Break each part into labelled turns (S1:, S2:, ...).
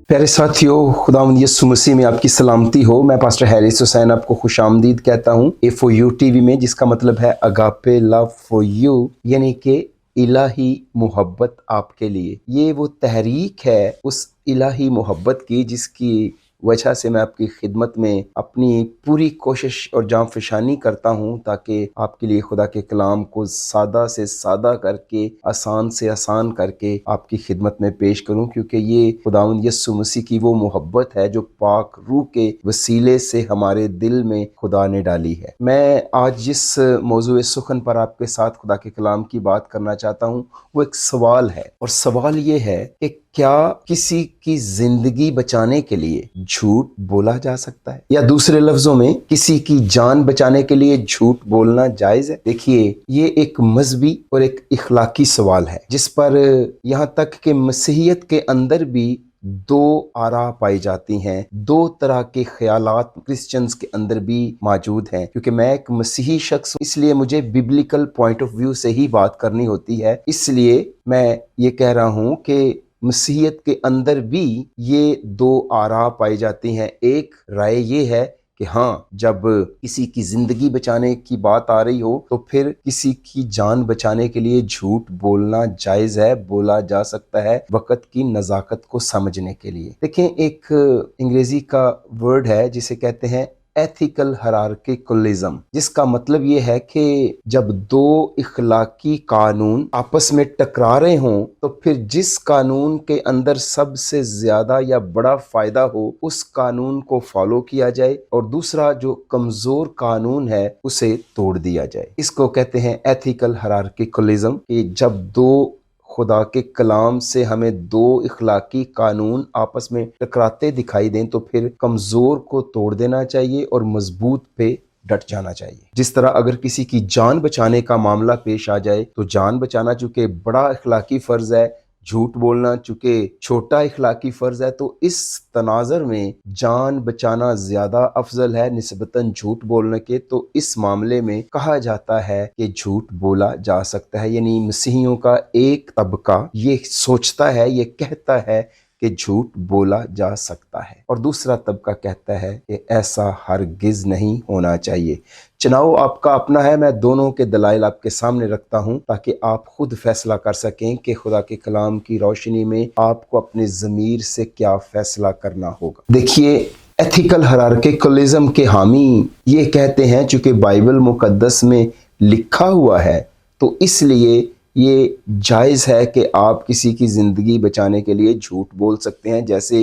S1: प्यारे साथियों, खुदावंद यीशु मसीह में आपकी सलामती हो। मैं पास्टर हैरिस हुसैन आपको खुश आमदीद कहता हूँ A4U टीवी में, जिसका मतलब है अगापे लव फॉर यू, यानी कि इलाही मोहब्बत आपके लिए। ये वो तहरीक है उस इलाही मोहब्बत की जिसकी वजह से मैं आपकी खिदमत में अपनी पूरी कोशिश और जाँफशानी करता हूँ ताकि आपके लिए खुदा के कलाम को सादा से सादा करके, आसान से आसान करके आपकी खिदमत में पेश करूँ, क्योंकि ये खुदावंद यीशु मसीह की वो मोहब्बत है जो पाक रूह के वसीले से हमारे दिल में खुदा ने डाली है। मैं आज जिस मौजूए सुखन पर आपके साथ खुदा के कलाम की बात करना चाहता हूँ वो एक सवाल है, और सवाल ये है कि क्या किसी की जिंदगी बचाने के लिए झूठ बोला जा सकता है, या दूसरे लफ्जों में किसी की जान बचाने के लिए झूठ बोलना जायज है। देखिए, ये एक मजहबी और एक इखलाकी सवाल है जिस पर यहाँ तक कि मसीहियत के अंदर भी दो आरा पाई जाती हैं, दो तरह के ख्यालात क्रिश्चियंस के अंदर भी मौजूद हैं। क्योंकि मैं एक मसीही शख्स हूँ, इसलिए मुझे बिब्लिकल पॉइंट ऑफ व्यू से ही बात करनी होती है। इसलिए मैं ये कह रहा हूँ कि मसीहियत के अंदर भी ये दो आरा पाई जाती हैं। एक राय ये है कि हाँ, जब किसी की जिंदगी बचाने की बात आ रही हो तो फिर किसी की जान बचाने के लिए झूठ बोलना जायज है, बोला जा सकता है वक्त की नज़ाकत को समझने के लिए। देखें, एक अंग्रेजी का वर्ड है जिसे कहते हैं एथिकल हायरार्किकलिज्म, जिसका मतलब ये है कि जब दो इखलाकी कानून आपस में टकरा रहे हों तो फिर जिस कानून के अंदर सबसे ज्यादा या बड़ा फायदा हो उस कानून को फॉलो किया जाए, और दूसरा जो कमजोर कानून है उसे तोड़ दिया जाए। इसको कहते हैं एथिकल हायरार्किकलिज्म, कि जब दो खुदा के कलाम से हमें दो इखलाकी कानून आपस में टकराते दिखाई दें तो फिर कमजोर को तोड़ देना चाहिए और मजबूत पे डट जाना चाहिए। जिस तरह अगर किसी की जान बचाने का मामला पेश आ जाए तो जान बचाना चूंकि बड़ा इखलाकी फर्ज है, झूठ बोलना चूंकि छोटा इखलाकी फर्ज है, तो इस तनाजर में जान बचाना ज्यादा अफजल है निस्बतन झूठ बोलने के। तो इस मामले में कहा जाता है कि झूठ बोला जा सकता है। यानी मसीहियों का एक तबका ये सोचता है, ये कहता है कि झूठ बोला जा सकता है, और दूसरा तबका कहता है कि ऐसा हरगिज नहीं होना चाहिए। चुनाव आपका अपना है, मैं दोनों के दलाइल आपके सामने रखता हूं ताकि आप खुद फैसला कर सकें कि खुदा के कलाम की रोशनी में आपको अपने ज़मीर से क्या फैसला करना होगा। देखिए, एथिकल हायरार्किकलिज्म के हामी ये कहते हैं चूंकि बाइबल मुकद्दस में लिखा हुआ है तो इसलिए ये जायज़ है कि आप किसी की ज़िंदगी बचाने के लिए झूठ बोल सकते हैं। जैसे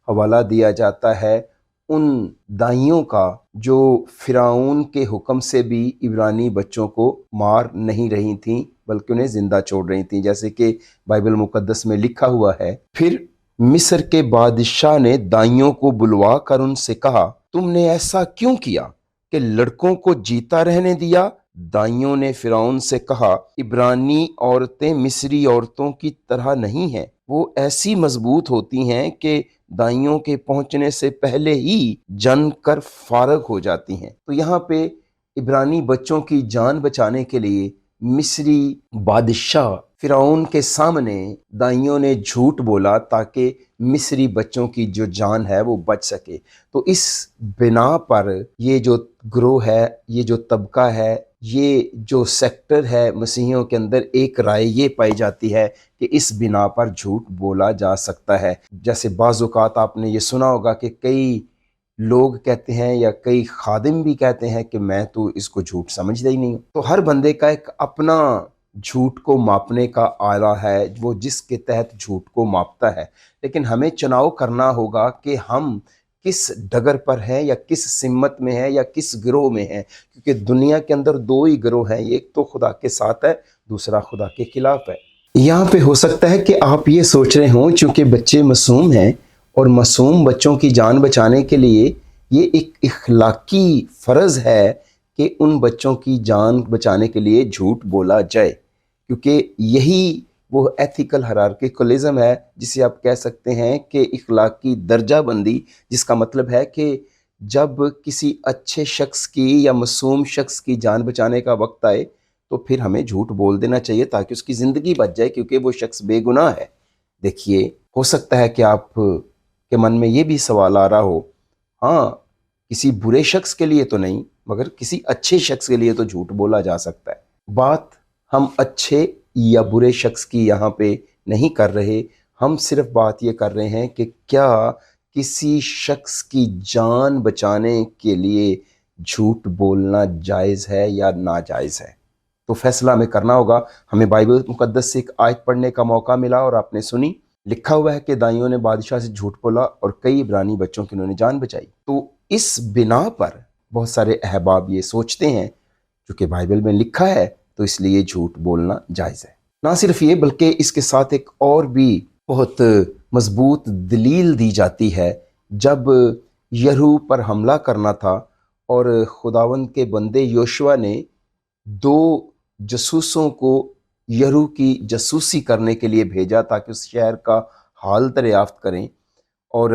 S1: हवाला दिया जाता है उन दाइयों का जो फिरौन के हुक्म से भी इब्रानी बच्चों को मार नहीं रही थीं बल्कि उन्हें जिंदा छोड़ रही थीं, जैसे कि बाइबल मुकद्दस में लिखा हुआ है। फिर मिस्र के बादशाह ने दाइयों को बुलवा कर उनसे कहा, तुमने ऐसा क्यों किया कि लड़कों को जीता रहने दिया? दाइयों ने फिरौन से कहा, इब्रानी औरतें मिस्री औरतों की तरह नहीं हैं, वो ऐसी मजबूत होती हैं कि दाइयों के पहुंचने से पहले ही जन कर फारग हो जाती हैं। तो यहाँ पे इब्रानी बच्चों की जान बचाने के लिए मिस्री बादशाह फिरौन के सामने दाइयों ने झूठ बोला ताकि मिस्री बच्चों की जो जान है वो बच सके। तो इस बिना पर ये जो ग्रोह है, ये जो तबका है, ये जो सेक्टर है मसीहियों के अंदर, एक राय ये पाई जाती है कि इस बिना पर झूठ बोला जा सकता है। जैसे बाज़-औक़ात आपने ये सुना होगा कि कई लोग कहते हैं या कई खादिम भी कहते हैं कि मैं तो इसको झूठ समझता ही नहीं हूँ। तो हर बंदे का एक अपना झूठ को मापने का आला है, वो जिसके तहत झूठ को मापता है। लेकिन हमें चुनाव करना होगा कि हम किस डगर पर है या किस सिमत में है या किस गिरोह में है, क्योंकि दुनिया के अंदर दो ही गिरोह हैं, एक तो खुदा के साथ है, दूसरा खुदा के खिलाफ है। यहाँ पे हो सकता है कि आप ये सोच रहे हों चूंकि बच्चे मासूम हैं और मासूम बच्चों की जान बचाने के लिए ये एक इखलाकी फ़र्ज़ है कि उन बच्चों की जान बचाने के लिए झूठ बोला जाए, क्योंकि यही वो एथिकल हायरार्किकलिज्म है जिसे आप कह सकते हैं कि इखलाकी दर्जा बंदी, जिसका मतलब है कि जब किसी अच्छे शख्स की या मासूम शख्स की जान बचाने का वक्त आए तो फिर हमें झूठ बोल देना चाहिए ताकि उसकी ज़िंदगी बच जाए, क्योंकि वो शख्स बेगुनाह है। देखिए, हो सकता है कि आप के मन में ये भी सवाल आ रहा हो, हाँ किसी बुरे शख्स के लिए तो नहीं मगर किसी अच्छे शख्स के लिए तो झूठ बोला जा सकता है। बात हम अच्छे या बुरे शख्स की यहाँ पे नहीं कर रहे, हम सिर्फ बात ये कर रहे हैं कि क्या किसी शख्स की जान बचाने के लिए झूठ बोलना जायज़ है या नाजायज़ है। तो फैसला हमें करना होगा। हमें बाइबल मुकद्दस से एक आयत पढ़ने का मौका मिला और आपने सुनी। लिखा हुआ है कि दाइयों ने बादशाह से झूठ बोला और कई इब्रानी बच्चों की उन्होंने जान बचाई। तो इस बिना पर बहुत सारे अहबाब ये सोचते हैं चूँकि बाइबल में लिखा है तो इसलिए झूठ बोलना जायज़ है। ना सिर्फ ये बल्कि इसके साथ एक और भी बहुत मजबूत दलील दी जाती है। जब यरीहो पर हमला करना था और खुदावंद के बंदे योशुआ ने 2 जासूसों को यरीहो की जासूसी करने के लिए भेजा ताकि उस शहर का हाल दरियाफ्त करें, और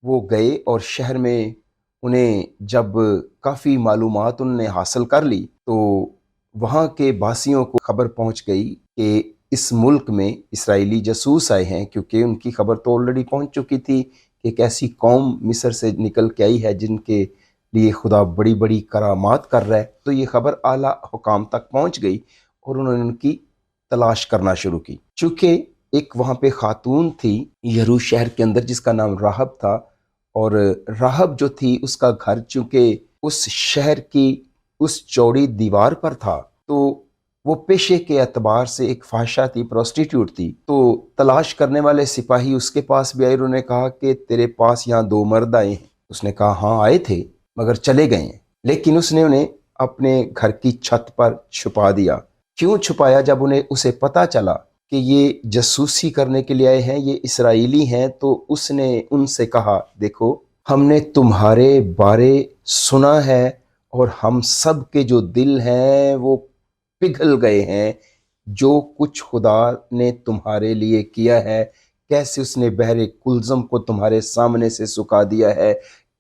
S1: वो गए और शहर में उन्हें जब काफ़ी मालूमात उन्होंने हासिल कर ली तो वहाँ के बासियों को खबर पहुँच गई कि इस मुल्क में इसराइली जासूस आए हैं, क्योंकि उनकी खबर तो ऑलरेडी पहुँच चुकी थी कि एक ऐसी कौम मिस्र से निकल के आई है जिनके लिए खुदा बड़ी बड़ी करामात कर रहा है। तो ये खबर आला हुकाम तक पहुँच गई और उन्होंने उनकी तलाश करना शुरू की। चूँकि एक वहाँ पे खातून थी यरीहो शहर के अंदर जिसका नाम राहब था, और राहब जो थी उसका घर चूँकि उस शहर की उस चौड़ी दीवार पर था तो वो पेशे के एतबार से एक फाहिशा थी, प्रोस्टिट्यूट थी। तो तलाश करने वाले सिपाही उसके पास भी आए, उन्होंने कहा कि तेरे पास यहाँ 2 मर्द आए हैं। उसने कहा हाँ आए थे मगर चले गए हैं। लेकिन उसने उन्हें अपने घर की छत पर छुपा दिया। क्यों छुपाया? जब उसे पता चला कि ये जासूसी करने के लिए आए हैं, ये इसराइली हैं, तो उसने उनसे कहा देखो हमने तुम्हारे बारे सुना है और हम सब के जो दिल हैं वो पिघल गए हैं। जो कुछ खुदा ने तुम्हारे लिए किया है, कैसे उसने बहरे कुलज़म को तुम्हारे सामने से सुखा दिया है,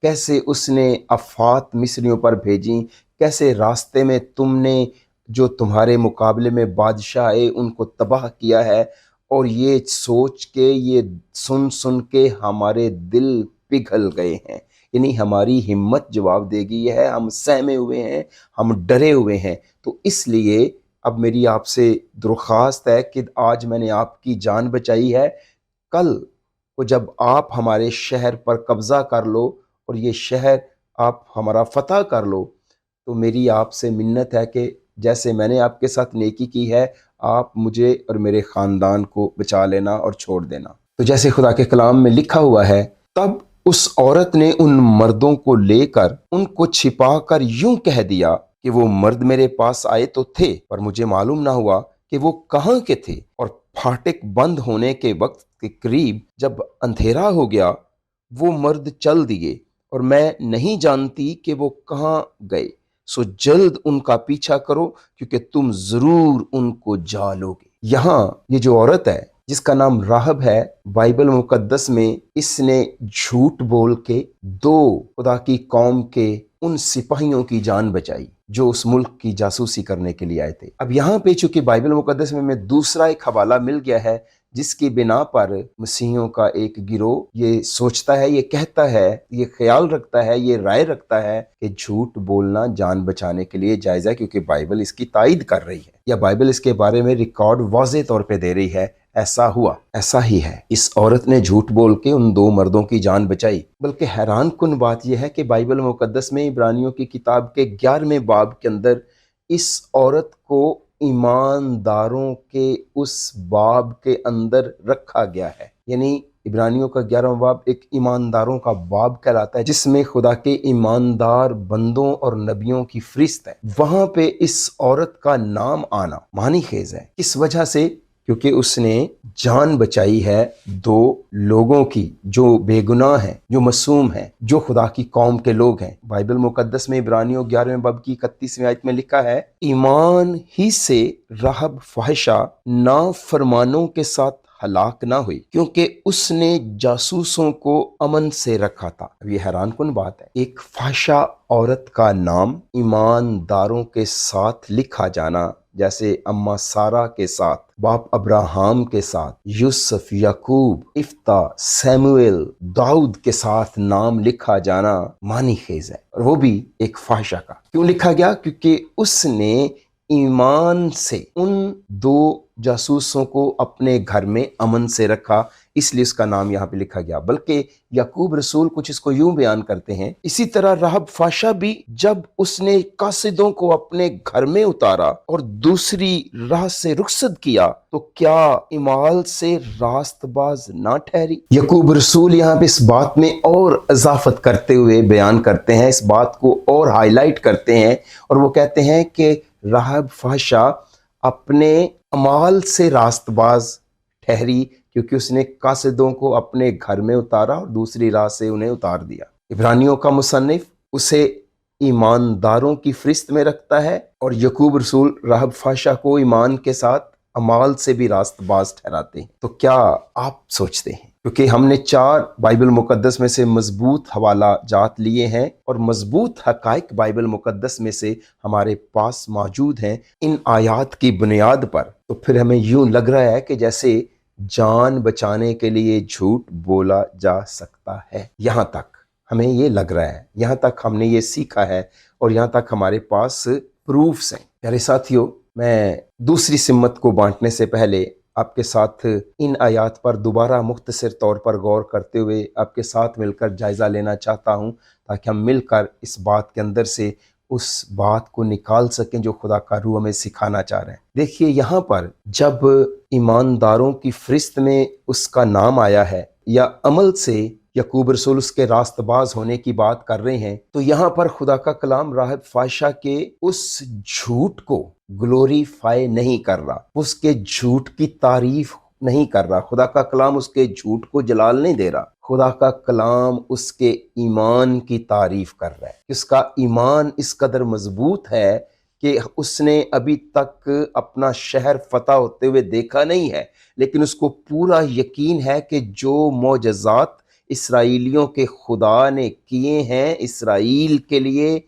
S1: कैसे उसने आफात मिस्रियों पर भेजी, कैसे रास्ते में तुमने जो तुम्हारे मुकाबले में बादशाह आए उनको तबाह किया है। और ये सोच के, ये सुन सुन के हमारे दिल पिघल गए हैं, यानी हमारी हिम्मत जवाब देगी है, हम सहमे हुए हैं, हम डरे हुए हैं। तो इसलिए अब मेरी आपसे दरख्वास्त है कि आज मैंने आपकी जान बचाई है, कल को जब आप हमारे शहर पर कब्ज़ा कर लो और ये शहर आप हमारा फ़तह कर लो, तो मेरी आपसे मिन्नत है कि जैसे मैंने आपके साथ नेकी की है, आप मुझे और मेरे ख़ानदान को बचा लेना और छोड़ देना। तो जैसे खुदा के कलाम में लिखा हुआ है, तब उस औरत ने उन मर्दों को लेकर उनको छिपा कर यूं कह दिया कि वो मर्द मेरे पास आए तो थे, पर मुझे मालूम ना हुआ कि वो कहाँ के थे। और फाटक बंद होने के वक्त के करीब जब अंधेरा हो गया, वो मर्द चल दिए और मैं नहीं जानती कि वो कहाँ गए। सो जल्द उनका पीछा करो क्योंकि तुम जरूर उनको जालोगे। यहाँ ये जो औरत है जिसका नाम राहब है, बाइबल मुकद्दस में इसने झूठ बोल के 2 खुदा की कौम के उन सिपाहियों की जान बचाई जो उस मुल्क की जासूसी करने के लिए आए थे। अब यहाँ पे चूंकि बाइबल मुकद्दस में दूसरा एक हवाला मिल गया है जिसकी बिना पर मसीहियों का एक गिरोह ये सोचता है, ये कहता है, ये ख्याल रखता है, ये राय रखता है कि झूठ बोलना जान बचाने के लिए जायज़ है क्योंकि बाइबल इसकी तायद कर रही है या बाइबल इसके बारे में रिकॉर्ड वाज़े तौर पे दे रही है। ऐसा हुआ, ऐसा ही है। इस औरत ने झूठ बोल के उन 2 मर्दों की जान बचाई। बल्कि हैरान कुन बात यह है कि बाइबल मुकद्दस में इब्रानियों की किताब के 11वें बाब के अंदर इस औरत को ईमानदारों के उस बाब के अंदर रखा गया है। यानी इब्रानियों का 11वां बाब एक ईमानदारों का बाब कहलाता है जिसमें खुदा के ईमानदार बंदों और नबियों की फरिस्त है। वहां पे इस औरत का नाम आना मानी खेज है। किस वजह से? क्योंकि उसने जान बचाई है 2 लोगों की जो बेगुनाह हैं, जो मासूम हैं, जो खुदा की कौम के लोग हैं। बाइबल मुकद्दस में इब्रानियों 11वें बाब की 31वीं आयत में लिखा है, ईमान ही से राहब फाहिशा नाफरमानों के साथ हलाक ना हुई क्योंकि उसने जासूसों को अमन से रखा था। अब ये हैरान कुन बात है, एक फाहिशा औरत का नाम ईमानदारों के साथ लिखा जाना जैसे अम्मा सारा के साथ, बाप अब्राहम के साथ, यूसुफ, याकूब, इफ्ता, सैमुएल, दाऊद के साथ नाम लिखा जाना मानी खेज है, और वो भी एक फाहिशा का। क्यों लिखा गया? क्योंकि उसने ईमान से उन दो जासूसों को अपने घर में अमन से रखा, इसलिए उसका नाम यहाँ पे लिखा गया। बल्कि याकूब रसूल कुछ इसको यूं बयान करते हैं, इसी तरह राहब फाशा भी जब उसने कासिदों को अपने घर में उतारा और दूसरी राह से रुखसत किया, तो क्या इमाल से रास्तबाज ना ठहरी? याकूब रसूल यहाँ पे इस बात में और इजाफत करते हुए बयान करते हैं, इस बात को और हाईलाइट करते हैं, और वो कहते हैं कि राहब फाशा अपने अमाल से रास्तबाज ठहरी, क्योंकि उसने कासिदों को अपने घर में उतारा और दूसरी राह से उन्हें उतार दिया। इब्रानियों का मुसन्निफ उसे ईमानदारों की फहरिस्त में रखता है, और याकूब रसूल राहब फाशा को ईमान के साथ अमाल से भी रास्तबाज ठहराते हैं। तो क्या आप सोचते हैं? क्योंकि हमने 4 बाइबल मुकद्दस में से मजबूत हवाला जात लिए हैं, और मजबूत हकाइक बाइबल मुकद्दस में से हमारे पास मौजूद हैं इन आयात की बुनियाद पर। तो फिर हमें यूं लग रहा है कि जैसे जान बचाने के लिए झूठ बोला जा सकता है। यहाँ तक हमें ये लग रहा है, यहाँ तक हमने ये सीखा है, और यहाँ तक हमारे पास प्रूफ्स हैं। प्यारे साथियों, मैं दूसरी सिम्मत को बांटने से पहले आपके साथ इन आयात पर दोबारा मुख्तसर तौर पर गौर करते हुए आपके साथ मिलकर जायज़ा लेना चाहता हूँ, ताकि हम मिलकर इस बात के अंदर से उस बात को निकाल सकें जो खुदा का रूह हमें सिखाना चाह रहे हैं। देखिए, यहाँ पर जब ईमानदारों की फहरिस्त में उसका नाम आया है, या अमल से याकूब रसूल उसके रास्तबाज होने की बात कर रहे हैं, तो यहाँ पर खुदा का कलाम राहब फाशा के उस झूठ को ग्लोरीफाई नहीं कर रहा, उसके झूठ की तारीफ नहीं कर रहा। खुदा का कलाम उसके झूठ को जलाल नहीं दे रहा, खुदा का कलाम उसके ईमान की तारीफ कर रहा है। उसका ईमान इस कदर मजबूत है कि उसने अभी तक अपना शहर फतह होते हुए देखा नहीं है, लेकिन उसको पूरा यकीन है कि जो मौजज़ात इसराइलियों के खुदा ने किए हैं इसराइल के लिए,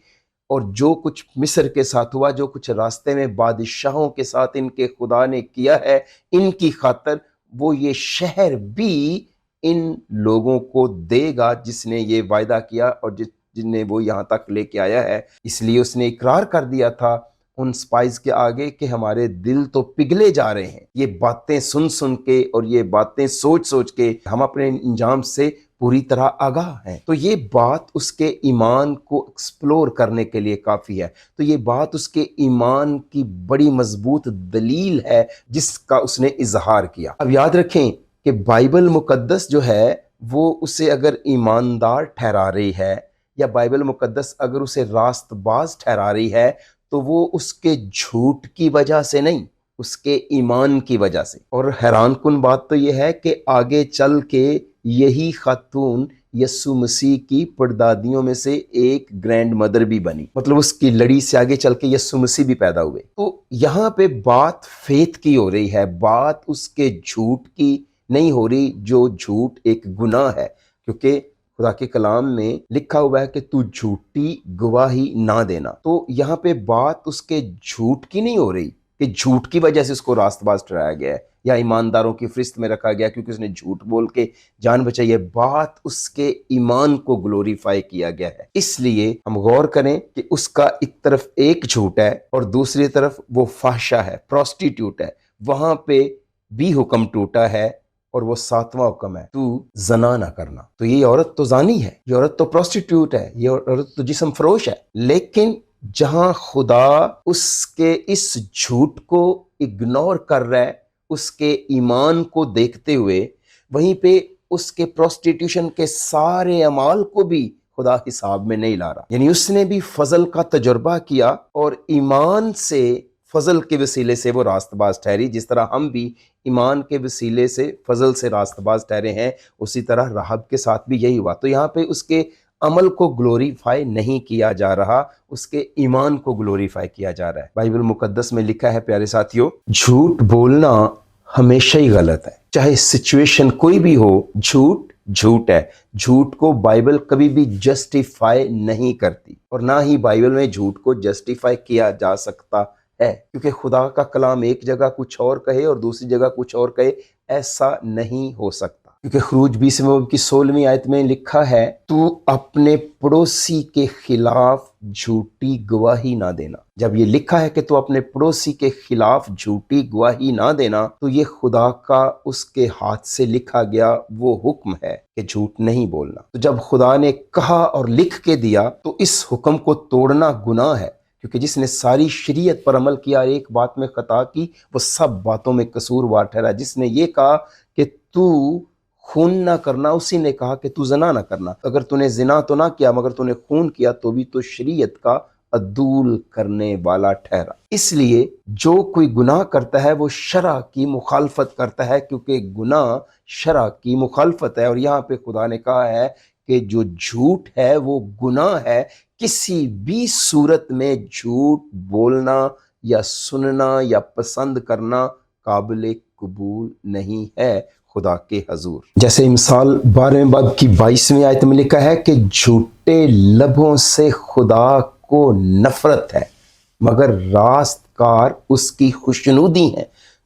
S1: और जो कुछ मिस्र के साथ हुआ, जो कुछ रास्ते में बादशाहों के साथ इनके खुदा ने किया है, इनकी खातर वो ये शहर भी इन लोगों को देगा जिसने ये वायदा किया और जिन्हें वो यहाँ तक लेके आया है। इसलिए उसने इकरार कर दिया था उन स्पाइस के आगे कि हमारे दिल तो पिघले जा रहे हैं, ये बातें सुन सुन के और ये बातें सोच सोच के हम अपने इंजाम से पूरी तरह आगाह हैं। तो ये बात उसके ईमान को एक्सप्लोर करने के लिए काफ़ी है। तो ये बात उसके ईमान की बड़ी मजबूत दलील है जिसका उसने इजहार किया। अब याद रखें कि बाइबल मुकद्दस जो है वो उसे अगर ईमानदार ठहरा रही है, या बाइबल मुकद्दस अगर उसे रास्तबाज ठहरा रही है, तो वो उसके झूठ की वजह से नहीं, उसके ईमान की वजह से। और हैरान कुन बात तो यह है कि आगे चल के यही खातून यस्सु मसीह की परदादियों में से एक ग्रैंड मदर भी बनी, मतलब उसकी लड़ी से आगे चल के यस्सु मसीह भी पैदा हुए। तो यहाँ पे बात फेथ की हो रही है, बात उसके झूठ की नहीं हो रही, जो झूठ एक गुनाह है, क्योंकि खुदा के कलाम में लिखा हुआ है कि तू झूठी गवाही ना देना। तो यहाँ पे बात उसके झूठ की नहीं हो रही कि झूठ की वजह से उसको रास्तबाज ठहराया गया है या ईमानदारोों की फहरिस्त में रखा गया क्योंकि उसने झूठ बोल के जान बचाई है। बात उसके ईमान को ग्लोरीफाई किया गया है। इसलिए हम गौर करें कि उसका एक तरफ एक झूठ है और दूसरी तरफ वो फाहशा है, प्रोस्टिट्यूट है, वहां पे भी हुक्म टूटा है और वो 7वां हुक्म है, तू जना ना करना। तो ये औरत तो जानी है, ये औरत तो प्रोस्टिट्यूट है, ये औरत तो जिस्म फरोश है। लेकिन जहां खुदा उसके इस झूठ को इग्नोर कर रहा है उसके ईमान को देखते हुए, वहीं पे उसके प्रोस्टिट्यूशन के सारे अमाल को भी खुदा हिसाब में नहीं ला रहा। यानी उसने भी फजल का तजुर्बा किया और ईमान से, फजल के वसीले से वो रास्तबाज ठहरी। जिस तरह हम भी ईमान के वसीले से फजल से रास्तबाज ठहरे हैं, उसी तरह राहब के साथ भी यही हुआ। तो यहाँ पे उसके अमल को ग्लोरीफाई नहीं किया जा रहा, उसके ईमान को ग्लोरीफाई किया जा रहा है। बाइबल मुकद्दस में लिखा है प्यारे साथियों, झूठ बोलना हमेशा ही गलत है, चाहे सिचुएशन कोई भी हो। झूठ झूठ है, झूठ को बाइबल कभी भी जस्टिफाई नहीं करती और ना ही बाइबल में झूठ को जस्टिफाई किया जा सकता ہے, کیونکہ خدا کا کلام ایک جگہ کچھ اور کہے اور دوسری جگہ کچھ اور کہے, ایسا نہیں ہو سکتا. کیونکہ خروج 20 باب کی 16ویں آیت میں لکھا ہے, تو اپنے پڑوسی کے خلاف جھوٹی گواہی نہ دینا. جب یہ لکھا ہے کہ تو اپنے پڑوسی کے خلاف جھوٹی گواہی نہ دینا, تو یہ خدا کا اس کے ہاتھ سے لکھا گیا وہ حکم ہے کہ جھوٹ نہیں بولنا. تو جب خدا نے کہا اور لکھ کے دیا تو اس حکم کو توڑنا گناہ ہے, کیونکہ جس نے ساری شریعت پر عمل کیا اور ایک بات میں خطا کی وہ سب باتوں میں قصوروار ٹھہرا. جس نے یہ کہا کہ تو خون نہ کرنا, اسی نے کہا کہ تو زنا نہ کرنا. اگر تو نے زنا تو نہ کیا مگر تو نے خون کیا تو بھی تو شریعت کا عدول کرنے والا ٹھہرا. اس لیے جو کوئی گناہ کرتا ہے وہ شرع کی مخالفت کرتا ہے, کیونکہ گناہ شرع کی مخالفت ہے. اور یہاں پہ خدا نے کہا ہے کہ جو جھوٹ ہے وہ گناہ ہے. کسی بھی صورت میں جھوٹ بولنا یا سننا یا پسند کرنا قابل قبول نہیں ہے خدا کے حضور. جیسے مثال 12 باب کی 22ویں آیت میں لکھا ہے کہ جھوٹے لبوں سے خدا کو نفرت ہے مگر راست کار اس کی خوشنودی ہیں.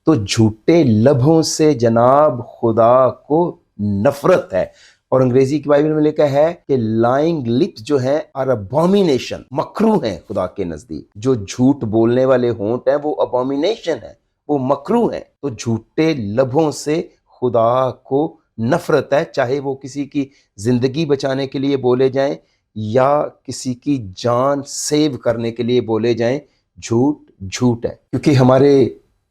S1: تو جھوٹے لبوں سے جناب خدا کو نفرت ہے. اور انگریزی کی بائبل میں لکھا ہے کہ لائنگ لپس جو ہیں آر ابومینیشن, مکروہ ہیں خدا کے نزدیک. جو جھوٹ بولنے والے ہونٹ ہیں وہ ابومینیشن ہیں, وہ مکروہ ہیں. تو جھوٹے لبوں سے خدا کو نفرت ہے, چاہے وہ کسی کی زندگی بچانے کے لیے بولے جائیں یا کسی کی جان سیو کرنے کے لیے بولے جائیں. جھوٹ جھوٹ ہے, کیونکہ ہمارے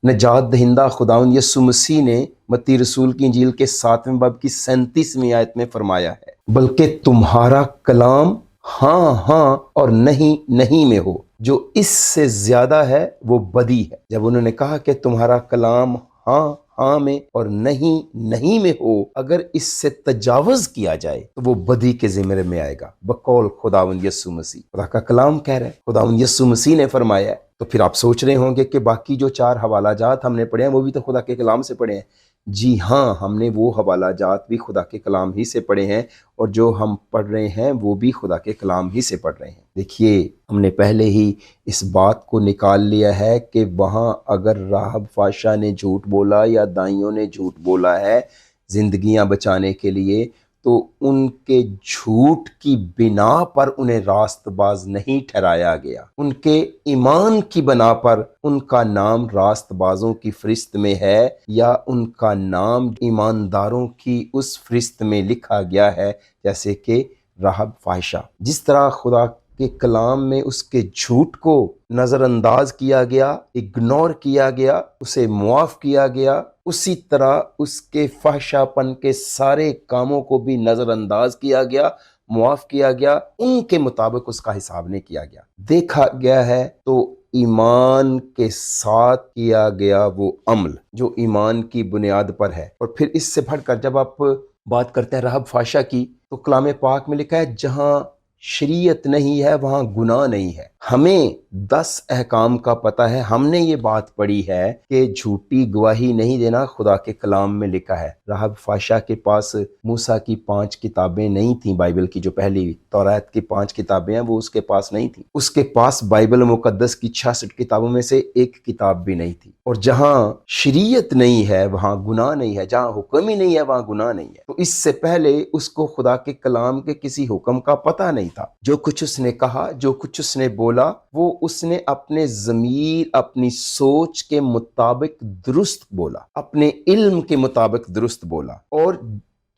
S1: نجات دہندہ خداوند یسوع مسیح نے متی رسول کی انجیل کے 7ویں باب کی 37ویں آیت میں فرمایا ہے, بلکہ تمہارا کلام ہاں ہاں اور نہیں نہیں میں ہو, جو اس سے زیادہ ہے وہ بدی ہے. جب انہوں نے کہا کہ تمہارا کلام ہاں ہاں میں اور نہیں نہیں میں ہو, اگر اس سے تجاوز کیا جائے تو وہ بدی کے زمرے میں آئے گا بقول خداوند یسوع مسیح. خدا کا کلام کہہ رہا ہے, خداوند یسوع مسیح نے فرمایا ہے. تو پھر آپ سوچ رہے ہوں گے کہ باقی جو 4 حوالہ جات ہم نے پڑھے ہیں وہ بھی تو خدا کے کلام سے پڑھے ہیں. جی ہاں, ہم نے وہ حوالہ جات بھی خدا کے کلام ہی سے پڑھے ہیں, اور جو ہم پڑھ رہے ہیں وہ بھی خدا کے کلام ہی سے پڑھ رہے ہیں. دیکھیے, ہم نے پہلے ہی اس بات کو نکال لیا ہے کہ وہاں اگر راہب فاشا نے جھوٹ بولا یا دائیوں نے جھوٹ بولا ہے زندگیاں بچانے کے لیے, تو ان کے جھوٹ کی بنا پر انہیں راست باز نہیں ٹھہرایا گیا. ان کے ایمان کی بنا پر ان کا نام راست بازوں کی فہرست میں ہے, یا ان کا نام ایمانداروں کی اس فہرست میں لکھا گیا ہے جیسے کہ راہب فاحشہ. جس طرح خدا کے کلام میں اس کے جھوٹ کو نظر انداز کیا گیا, اگنور کیا گیا, اسے معاف کیا گیا, اسی طرح اس کے فحشہ پن کے سارے کاموں کو بھی نظر انداز کیا گیا, معاف کیا گیا. ان کے مطابق اس کا حساب نہیں کیا گیا, دیکھا گیا ہے تو ایمان کے ساتھ کیا گیا وہ عمل جو ایمان کی بنیاد پر ہے. اور پھر اس سے بڑھ کر جب آپ بات کرتے ہیں راہب فاشا کی, تو کلام پاک میں لکھا ہے جہاں شریعت نہیں ہے وہاں گناہ نہیں ہے. ہمیں 10 احکام کا پتہ ہے, ہم نے یہ بات پڑھی ہے کہ جھوٹی گواہی نہیں دینا خدا کے کلام میں لکھا ہے. راہب فاشا کے پاس موسیٰ کی 5 کتابیں نہیں تھیں, بائبل کی جو پہلی توریت کی 5 کتابیں ہیں وہ اس کے پاس نہیں تھیں. اس کے پاس بائبل مقدس کی 66 کتابوں میں سے ایک کتاب بھی نہیں تھی. اور جہاں شریعت نہیں ہے وہاں گناہ نہیں ہے, جہاں حکم ہی نہیں ہے وہاں گناہ نہیں ہے. تو اس سے پہلے اس کو خدا کے کلام کے کسی حکم کا پتہ نہیں تھا. جو کچھ اس نے کہا, جو کچھ اس نے بولا, وہ اس نے اپنے ضمیر, اپنی سوچ کے مطابق درست بولا, اپنے علم کے مطابق درست بولا. اور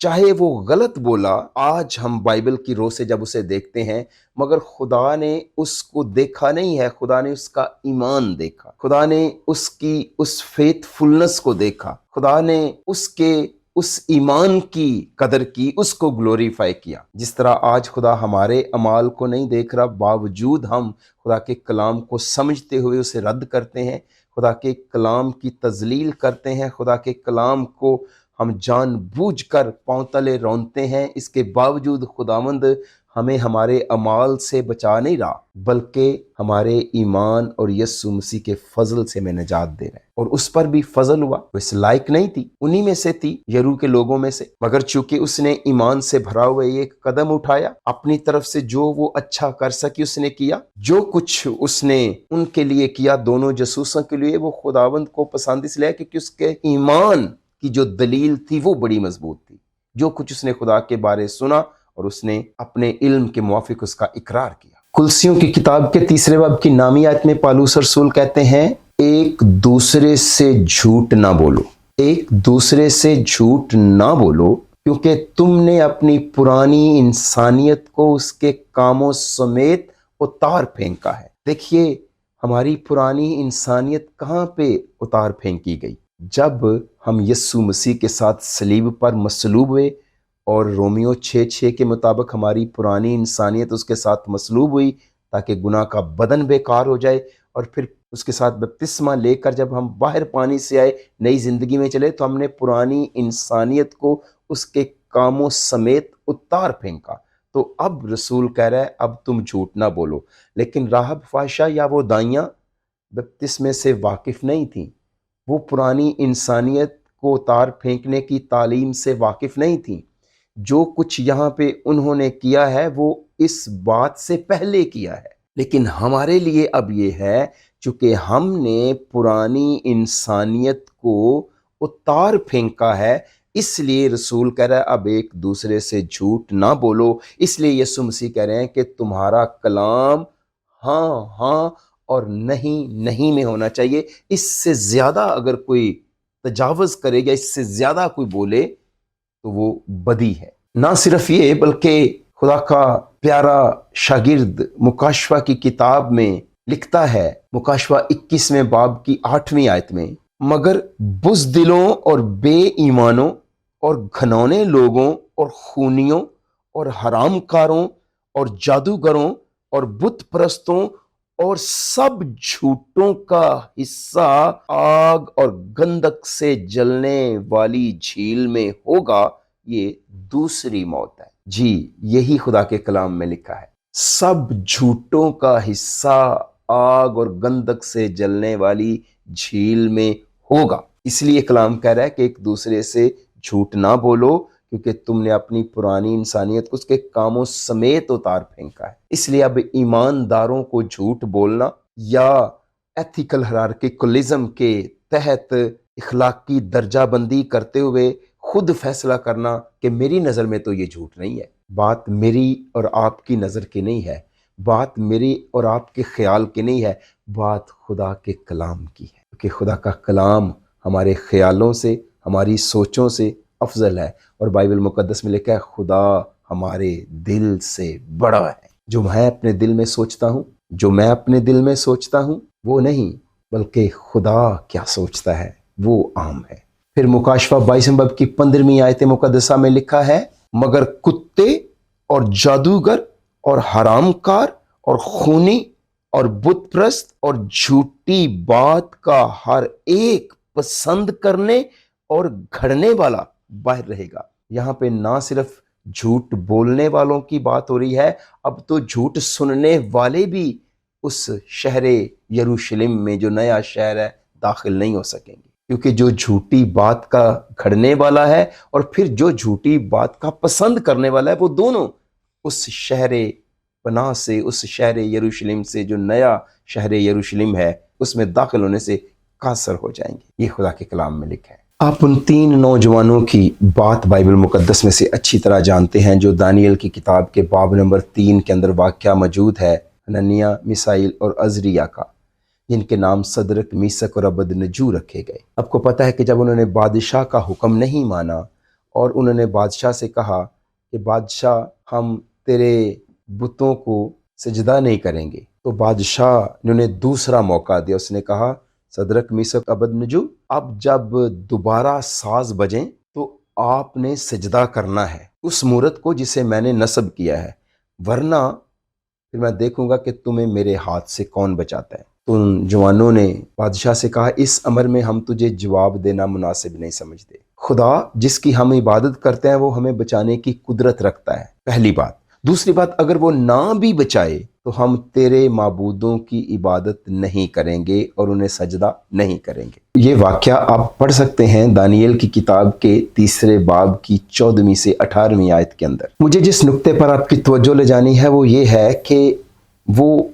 S1: چاہے وہ غلط بولا, آج ہم بائبل کی رو سے جب اسے دیکھتے ہیں, مگر خدا نے اس کو دیکھا نہیں ہے, خدا نے اس کا ایمان دیکھا, خدا نے اس کی اس فیتھ فلنس کو دیکھا, خدا نے اس کے اس ایمان کی قدر کی, اس کو گلوریفائی کیا. جس طرح آج خدا ہمارے اعمال کو نہیں دیکھ رہا, باوجود ہم خدا کے کلام کو سمجھتے ہوئے اسے رد کرتے ہیں, خدا کے کلام کی تذلیل کرتے ہیں, خدا کے کلام کو ہم جان بوجھ کر پاؤں تلے رونتے ہیں. اس کے باوجود خداوند ہمیں ہمارے اعمال سے بچا نہیں رہا، بلکہ ہمارے ایمان اور یسوع مسیح کے فضل سے میں نجات دے رہا ہے۔ اور اس پر بھی فضل ہوا، وہ اس لائق نہیں تھی، انہی میں سے تھی، یرو کے لوگوں میں سے، مگر چونکہ اس نے ایمان سے بھرا ہوا ایک قدم اٹھایا، اپنی طرف سے جو وہ اچھا کر سکی اس نے کیا، جو کچھ اس نے ان کے لیے کیا، دونوں جاسوسوں کے لیے، وہ خداوند کو پسند اس لیے کہ اس کے ایمان کی جو دلیل تھی وہ بڑی مضبوط تھی۔ جو کچھ اس نے خدا کے بارے سنا اور اس نے اپنے علم کے موافق اس کا اقرار کیا۔ کلسیوں کی کتاب کے 3 باب کی نامی آیت میں پالوس رسول کہتے ہیں، ایک دوسرے سے جھوٹ نہ بولو، ایک دوسرے سے جھوٹ نہ بولو، کیونکہ تم نے اپنی پرانی انسانیت کو اس کے کاموں سمیت اتار پھینکا ہے۔ دیکھیے ہماری پرانی انسانیت کہاں پہ اتار پھینکی گئی؟ جب ہم یسوع مسیح کے ساتھ صلیب پر مصلوب ہوئے، اور رومیو 6:6 کے مطابق ہماری پرانی انسانیت اس کے ساتھ مصلوب ہوئی تاکہ گناہ کا بدن بیکار ہو جائے، اور پھر اس کے ساتھ بپتسمہ لے کر جب ہم باہر پانی سے آئے، نئی زندگی میں چلے، تو ہم نے پرانی انسانیت کو اس کے کاموں سمیت اتار پھینکا۔ تو اب رسول کہہ رہا ہے اب تم جھوٹ نہ بولو۔ لیکن راہب فاحشہ یا وہ دائیاں بپتسمے سے واقف نہیں تھیں، وہ پرانی انسانیت کو اتار پھینکنے کی تعلیم سے واقف نہیں تھیں۔ جو کچھ یہاں پہ انہوں نے کیا ہے وہ اس بات سے پہلے کیا ہے، لیکن ہمارے لیے اب یہ ہے چونکہ ہم نے پرانی انسانیت کو اتار پھینکا ہے، اس لیے رسول کہہ رہا ہے اب ایک دوسرے سے جھوٹ نہ بولو۔ اس لیے یسوع مسیح کہہ رہے ہیں کہ تمہارا کلام ہاں ہاں اور نہیں نہیں میں ہونا چاہیے۔ اس سے زیادہ اگر کوئی تجاوز کرے یا اس سے زیادہ کوئی بولے تو وہ بدی ہے۔ نہ صرف یہ بلکہ خدا کا پیارا شاگرد مکاشفہ کی کتاب میں لکھتا ہے، مکاشفہ 21 باب کی 8ویں آیت میں، مگر بزدلوں اور بے ایمانوں اور گھنونے لوگوں اور خونیوں اور حرام کاروں اور جادوگروں اور بت پرستوں اور سب جھوٹوں کا حصہ آگ اور گندک سے جلنے والی جھیل میں ہوگا، یہ دوسری موت ہے۔ جی یہی خدا کے کلام میں لکھا ہے، سب جھوٹوں کا حصہ آگ اور گندک سے جلنے والی جھیل میں ہوگا۔ اس لیے کلام کہہ رہا ہے کہ ایک دوسرے سے جھوٹ نہ بولو، کیونکہ تم نے اپنی پرانی انسانیت کو اس کے کاموں سمیت اتار پھینکا ہے۔ اس لیے اب ایمانداروں کو جھوٹ بولنا یا ایتھیکل ہرارکیکلزم کے تحت اخلاقی درجہ بندی کرتے ہوئے خود فیصلہ کرنا کہ میری نظر میں تو یہ جھوٹ نہیں ہے، بات میری اور آپ کی نظر کی نہیں ہے، بات میری اور آپ کے خیال کی نہیں ہے، بات خدا کے کلام کی ہے، کیونکہ خدا کا کلام ہمارے خیالوں سے، ہماری سوچوں سے افضل ہے، اور بائبل مقدس میں لکھا ہے خدا ہمارے دل سے بڑا ہے۔ جو میں اپنے دل میں سوچتا ہوں، جو میں اپنے دل میں سوچتا ہوں وہ نہیں، بلکہ خدا کیا سوچتا ہے وہ عام ہے۔ پھر مکاشفہ 22 باب کی 15ویں آیت مقدسہ میں لکھا ہے، مگر کتے اور جادوگر اور حرام کار اور خونی اور بت پرست اور جھوٹی بات کا ہر ایک پسند کرنے اور گھڑنے والا باہر رہے گا۔ یہاں پہ نہ صرف جھوٹ بولنے والوں کی بات ہو رہی ہے، اب تو جھوٹ سننے والے بھی اس شہر یروشلم میں جو نیا شہر ہے داخل نہیں ہو سکیں گے، کیونکہ جو جھوٹی بات کا گھڑنے والا ہے اور پھر جو جھوٹی بات کا پسند کرنے والا ہے، وہ دونوں اس شہر پناہ سے، اس شہر یروشلم سے، جو نیا شہر یروشلم ہے، اس میں داخل ہونے سے قاصر ہو جائیں گے۔ یہ خدا کے کلام میں لکھا ہے۔ آپ ان 3 نوجوانوں کی بات بائبل مقدس میں سے اچھی طرح جانتے ہیں جو دانیل کی کتاب کے باب نمبر 3 کے اندر واقعہ موجود ہے، حنانیہ، میسائیل اور عزریہ کا، جن کے نام صدرک، میثق اور عبدنجو رکھے گئے۔ آپ کو پتہ ہے کہ جب انہوں نے بادشاہ کا حکم نہیں مانا اور انہوں نے بادشاہ سے کہا کہ بادشاہ ہم تیرے بتوں کو سجدہ نہیں کریں گے، تو بادشاہ نے انہیں دوسرا موقع دیا، اس نے کہا صدرک، میثق، عبدنجو، اب جب دوبارہ ساز بجیں تو آپ نے سجدہ کرنا ہے اس مورت کو جسے میں نے نصب کیا ہے، ورنہ پھر میں دیکھوں گا کہ تمہیں میرے ہاتھ سے کون بچاتا ہے۔ تو ان جوانوں نے بادشاہ سے کہا اس امر میں ہم تجھے جواب دینا مناسب نہیں سمجھتے۔ خدا جس کی ہم عبادت کرتے ہیں وہ ہمیں بچانے کی قدرت رکھتا ہے، پہلی بات۔ दूसरी बात, अगर वो ना भी बचाए तो हम तेरे माबूदों की इबादत नहीं करेंगे और उन्हें सजदा नहीं करेंगे। ये वाक़या आप पढ़ सकते हैं दानियल की किताब के 3 बाब की 14वीं से 18वीं आयत के अंदर। मुझे जिस नुक्ते पर आपकी तवज्जो ले जानी है वो ये है कि वो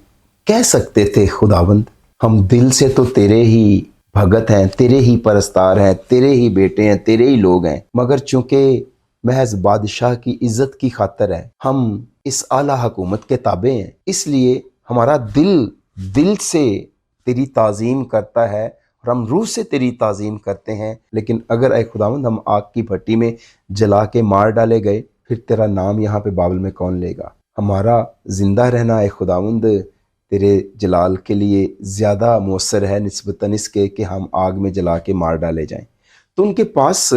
S1: कह सकते थे, खुदावंद हम दिल से तो तेरे ही भगत हैं, तेरे ही परस्तार हैं, तेरे ही बेटे हैं, तेरे ही लोग हैं, मगर चूंकि महज बादशाह की इज्जत की खातर है, हम इस आला हुकूमत के ताबे हैं, इसलिए हमारा दिल से तेरी ताज़ीम करता है और हम रूह से तेरी ताज़ीम करते हैं। लेकिन अगर ऐ खुदावंद हम आग की भट्टी में जला के मार डाले गए, फिर तेरा नाम यहाँ पे बाबल में कौन लेगा? हमारा जिंदा रहना ऐ खुदावंद तेरे जलाल के लिए ज़्यादा मौसर है निस्बतन इसके कि हम आग में जला के मार डाले जाएं। तो उनके पास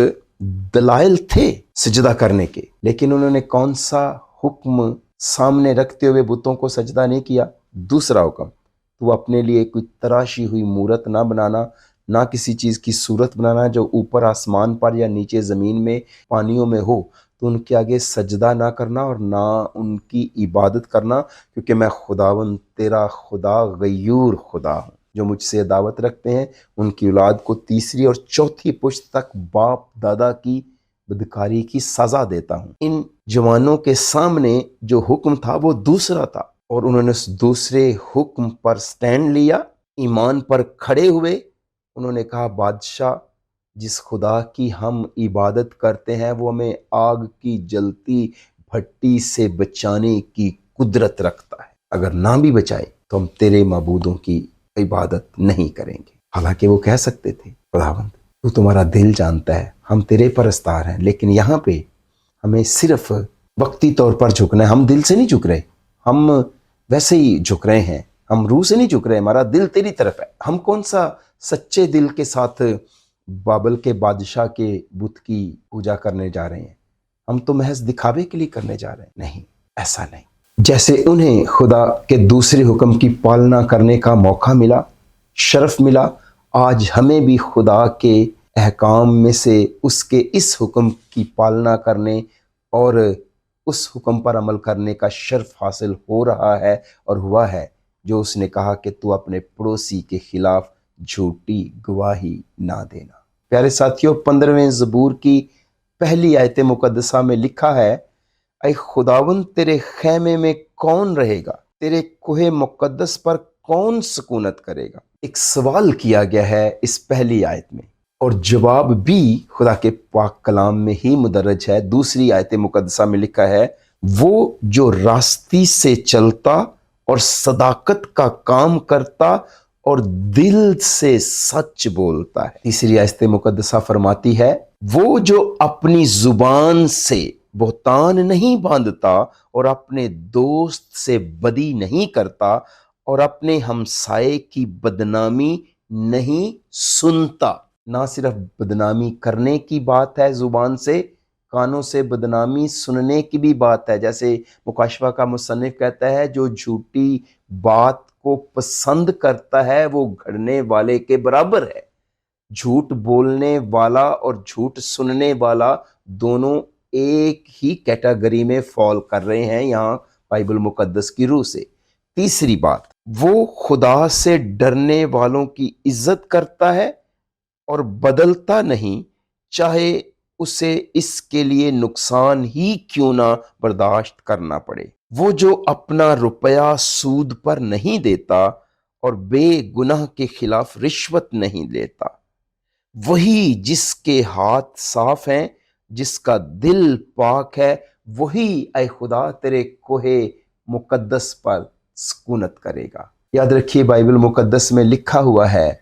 S1: दलाइल थे सजदा करने के, लेकिन उन्होंने कौन सा हुक्म सामने रखते हुए बुतों को सजदा नहीं किया? दूसरा हुक्म, तो अपने लिए कोई तराशी हुई मूरत ना बनाना, ना किसी चीज़ की सूरत बनाना जो ऊपर आसमान पर या नीचे ज़मीन में पानियों में हो, तो उनके आगे सजदा ना करना और ना उनकी इबादत करना, क्योंकि मैं खुदावन तेरा खुदा गयूर खुदा हूँ। जो मुझसे दावत रखते हैं उनकी औलाद को 3री और 4थी पुश्त तक बाप दादा की बदकारी की सज़ा देता हूँ। इन जवानों के सामने जो हुक्म था वो दूसरा था, और उन्होंने उस दूसरे हुक्म पर स्टैंड लिया, ईमान पर खड़े हुए। उन्होंने कहा बादशाह जिस खुदा की हम इबादत करते हैं वो हमें आग की जलती भट्टी से बचाने की कुदरत रखता है, अगर ना भी बचाए तो हम तेरे माबूदों की इबादत नहीं करेंगे। हालांकि वो कह सकते थे खुदावंद तू तुम्हारा दिल जानता है, हम तेरे परस्तार हैं, लेकिन यहाँ पे हमें सिर्फ वक्ती तौर पर झुकना है। हम दिल से नहीं झुक रहे, हम वैसे ही झुक रहे हैं, हम रूह से नहीं झुक रहे, हमारा दिल तेरी तरफ है। हम कौन सा सच्चे दिल के साथ बाबल के बादशाह के बुत की पूजा करने जा रहे हैं? हम तो महज दिखावे के लिए करने जा रहे हैं। नहीं, ऐसा नहीं। जैसे उन्हें खुदा के दूसरे हुक्म की पालना करने का मौका मिला, शर्फ मिला, आज हमें भी खुदा के अहकाम में से उसके इस हुक्म की पालना करने और उस हुक्म पर अमल करने का शर्फ हासिल हो रहा है और हुआ है, जो उसने कहा कि तू अपने पड़ोसी के खिलाफ झूठी गवाही ना देना। प्यारे साथियों, 15वें ज़बूर की पहली आयत मुकद्दसा में लिखा है, ऐ खुदावंद तेरे खैमे में कौन रहेगा, तेरे कोहे मुकद्दस पर कौन सुकूनत करेगा। एक सवाल किया गया है इस पहली आयत में, और जवाब भी खुदा के पाक कलाम में ही मुदर्रज है। दूसरी आयत मुकद्दसा में लिखा है, वो जो रास्ती से चलता और सदाकत का काम करता और दिल से सच बोलता है। तीसरी आयत मुकद्दसा फरमाती है, वो जो अपनी जुबान से बोहतान नहीं बांधता और अपने दोस्त से बदी नहीं करता और अपने हमसाये की बदनामी नहीं सुनता। ना सिर्फ बदनामी करने की बात है जुबान से, कानों से बदनामी सुनने की भी बात है। जैसे मुकाशवा का मुसन्निफ कहता है, जो झूठी बात को पसंद करता है वो घड़ने वाले के बराबर है। झूठ बोलने वाला और झूठ सुनने वाला दोनों एक ही कैटेगरी में फॉल कर रहे हैं यहाँ बाइबल मुकद्दस की रूह से। तीसरी बात, वो खुदा से डरने वालों की इज्जत करता है और बदलता नहीं, चाहे उसे इसके लिए नुकसान ही क्यों ना बर्दाश्त करना पड़े। वो जो अपना रुपया सूद पर नहीं देता और बेगुनाह के खिलाफ रिश्वत नहीं लेता, वही जिसके हाथ साफ हैं, जिसका दिल पाक है, वही ऐ खुदा तेरे कोहे मुकद्दस पर सुकूनत करेगा। याद रखिए, बाइबल मुकद्दस में लिखा हुआ है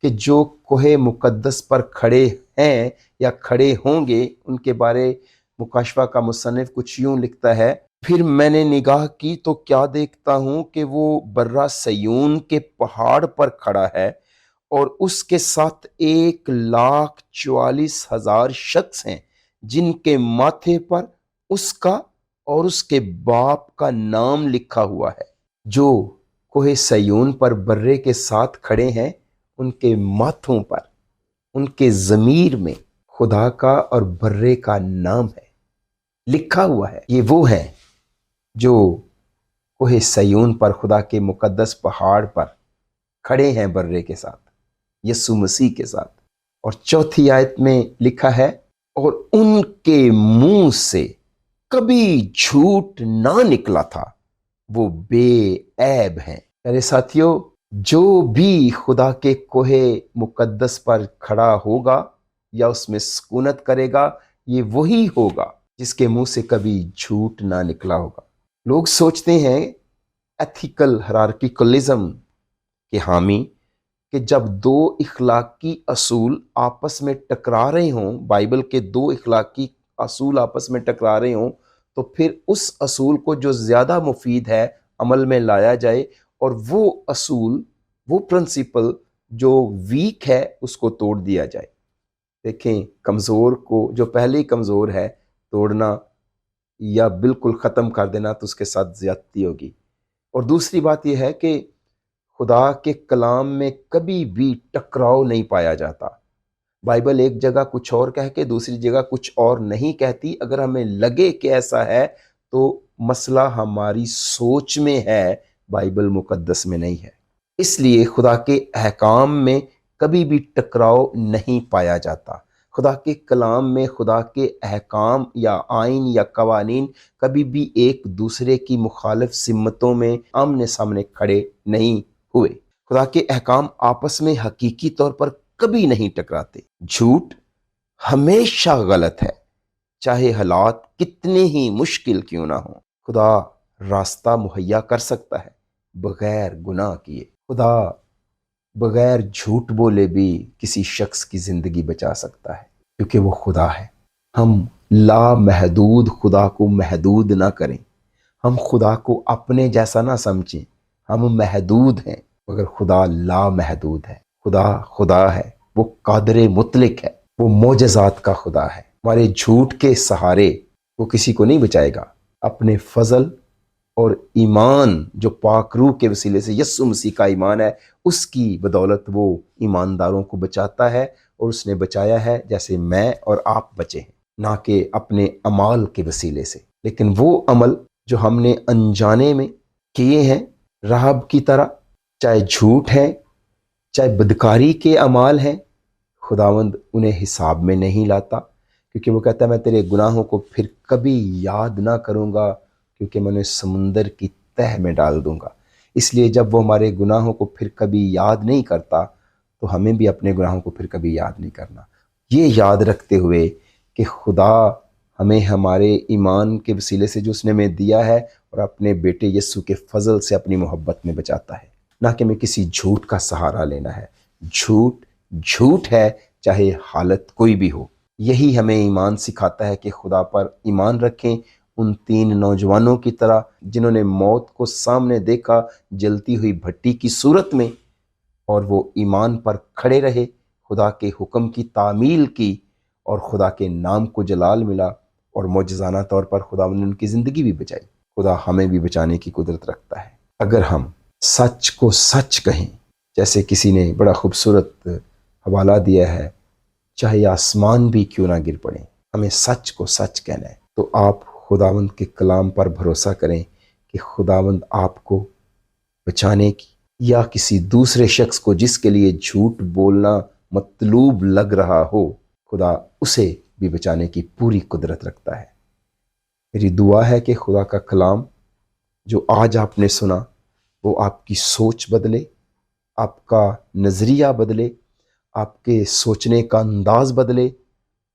S1: कि जो कोहे मुकद्दस पर खड़े हैं या खड़े होंगे, उनके बारे मुकाशवा का मुसन्निफ कुछ यूं लिखता है, फिर मैंने निगाह की तो क्या देखता हूं कि वो बर्रा सयून के पहाड़ पर खड़ा है और उसके साथ 1,44,000 शख्स हैं, जिनके माथे पर उसका और उसके बाप का नाम लिखा हुआ है। जो कोहे सयून पर बर्रे के साथ खड़े हैं, उनके माथों पर, उनके ज़मीर में खुदा का और बर्रे का नाम है, लिखा हुआ है। ये वो हैं जो कोहे सयून पर, खुदा के मुकद्दस पहाड़ पर खड़े हैं बर्रे के साथ, यीशु मसीह के साथ। और चौथी आयत में लिखा है, और उनके मुंह से कभी झूठ ना निकला था, वो बेऐब हैं। मेरे साथियों, जो भी खुदा के कोहे मुकद्दस पर खड़ा होगा या उसमें सुकूनत करेगा, ये वही होगा जिसके मुंह से कभी झूठ ना निकला होगा। लोग सोचते हैं एथिकल हायरार्किकलिज्म के हामी कि जब दो इखलाकी असूल आपस में टकरा रहे हों, बाइबल के दो इखलाकी असूल आपस में टकरा रहे हों, तो फिर उस असूल को जो ज़्यादा मुफीद है अमल में लाया जाए, और वो असूल, वो प्रिंसिपल जो वीक है उसको तोड़ दिया जाए। देखें, कमज़ोर को, जो पहले ही कमज़ोर है, तोड़ना या बिल्कुल ख़त्म कर देना तो उसके साथ ज़्यादती होगी। और दूसरी बात यह है कि खुदा के कलाम में कभी भी टकराव नहीं पाया जाता। बाइबल एक जगह कुछ और कह के दूसरी जगह कुछ और नहीं कहती। अगर हमें लगे कि ऐसा है तो मसला हमारी सोच में है, बाइबल मुकद्दस में नहीं है। इसलिए खुदा के अहकाम में कभी भी टकराव नहीं पाया जाता। खुदा के कलाम में खुदा के अहकाम या आइन या कवानीन कभी भी एक दूसरे की मुखालिफ सिमतों में आमने सामने खड़े नहीं हुए। खुदा के अहकाम आपस में हकीकी तौर पर कभी नहीं टकराते। झूठ हमेशा गलत है, चाहे हालात कितने ही मुश्किल क्यों ना हो। खुदा रास्ता मुहैया कर सकता है बगैर गुनाह किए। खुदा बगैर झूठ बोले भी किसी शख्स की ज़िंदगी बचा सकता है, क्योंकि वो खुदा है। हम लामहदूद खुदा को महदूद ना करें, हम खुदा को अपने जैसा ना समझें। हम महदूद हैं मगर खुदा लामहदूद है। खुदा खुदा है, वो कादर मुतलक है, वो मोजज़ात का खुदा है। हमारे झूठ के सहारे वो किसी को नहीं बचाएगा। अपने फजल और ईमान जो पाक रूह के वसीले से यीशु मसीह का ईमान है, उसकी बदौलत वो ईमानदारों को बचाता है, और उसने बचाया है जैसे मैं और आप बचे हैं, ना कि अपने अमाल के वसीले से। लेकिन वो अमल जो हमने अनजाने में किए हैं, राहब की तरह, चाहे झूठ है, चाहे बदकारी के अमाल हैं, खुदावंद उन्हें हिसाब में नहीं लाता, क्योंकि वो कहता है मैं तेरे गुनाहों को फिर कभी याद ना करूँगा, क्योंकि मैं उन्हें समुंदर की तह में डाल दूंगा। इसलिए जब वो हमारे गुनाहों को फिर कभी याद नहीं करता, तो हमें भी अपने गुनाहों को फिर कभी याद नहीं करना। ये याद रखते हुए कि खुदा हमें हमारे ईमान के वसीले से जो उसने हमें दिया है और अपने बेटे यीशु के फजल से अपनी मोहब्बत में बचाता है, ना कि हमें किसी झूठ का सहारा लेना है। झूठ झूठ है, चाहे हालत कोई भी हो। यही हमें ईमान सिखाता है कि खुदा पर ईमान रखें, उन 3 नौजवानों की तरह जिन्होंने मौत को सामने देखा जलती हुई भट्टी की सूरत में, और वो ईमान पर खड़े रहे, खुदा के हुक्म की तामील की, और खुदा के नाम को जलाल मिला, और मौजज़ाना तौर पर खुदा ने उनकी ज़िंदगी भी बचाई। खुदा हमें भी बचाने की कुदरत रखता है अगर हम सच को सच कहें। जैसे किसी ने बड़ा खूबसूरत हवाला दिया है, चाहे आसमान भी क्यों ना गिर पड़े, हमें सच को सच कहना है। तो आप खुदावंद के कलाम पर भरोसा करें कि खुदावंद आपको बचाने की, या किसी दूसरे शख्स को जिसके लिए झूठ बोलना मतलूब लग रहा हो, खुदा उसे भी बचाने की पूरी कुदरत रखता है। मेरी दुआ है कि खुदा का कलाम जो आज आपने सुना वो आपकी सोच बदले, आपका नज़रिया बदले, आपके सोचने का अंदाज बदले,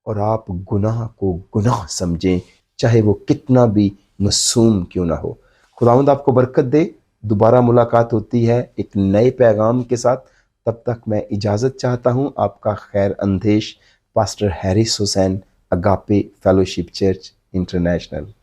S1: और आप गुनाह को गुनाह समझें, चाहे वो कितना भी मासूम क्यों ना हो। खुदावंद आपको बरकत दे। दोबारा मुलाकात होती है एक नए पैगाम के साथ। तब तक मैं इजाज़त चाहता हूँ। आपका खैर अंदेश, pastor Harris Hussain, Agape fellowship church international.